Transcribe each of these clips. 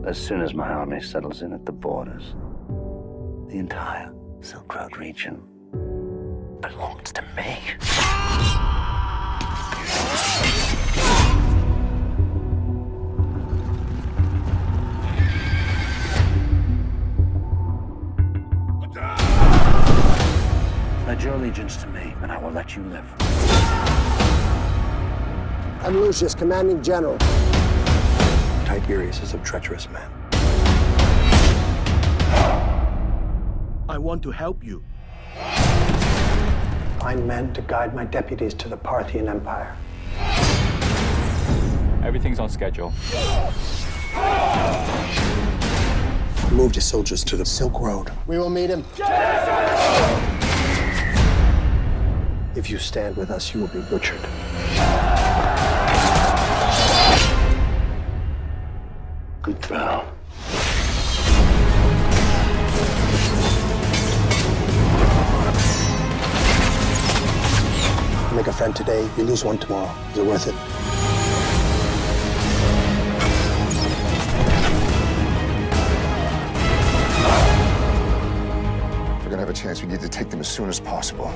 As soon as my army settles in at the borders, the entire Silk Road region belongs to me. Pledge your allegiance to me, and I will let you live. I'm Lucius, commanding general. Tiberius is a treacherous man. I want to help you. Find men to guide my deputies to the Parthian Empire. Everything's on schedule. Move your soldiers to the Silk Road. We will meet him. If you stand with us, you will be butchered. Good throw. You make a friend today, you lose one tomorrow. Is it worth it? We're gonna have a chance. We need to take them as soon as possible.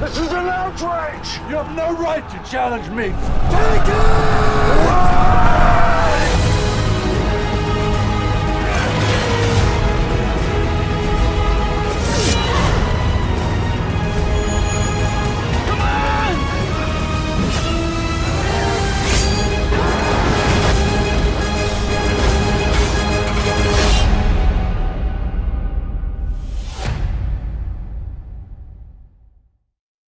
This is an outrage! You have no right to challenge me! Take it!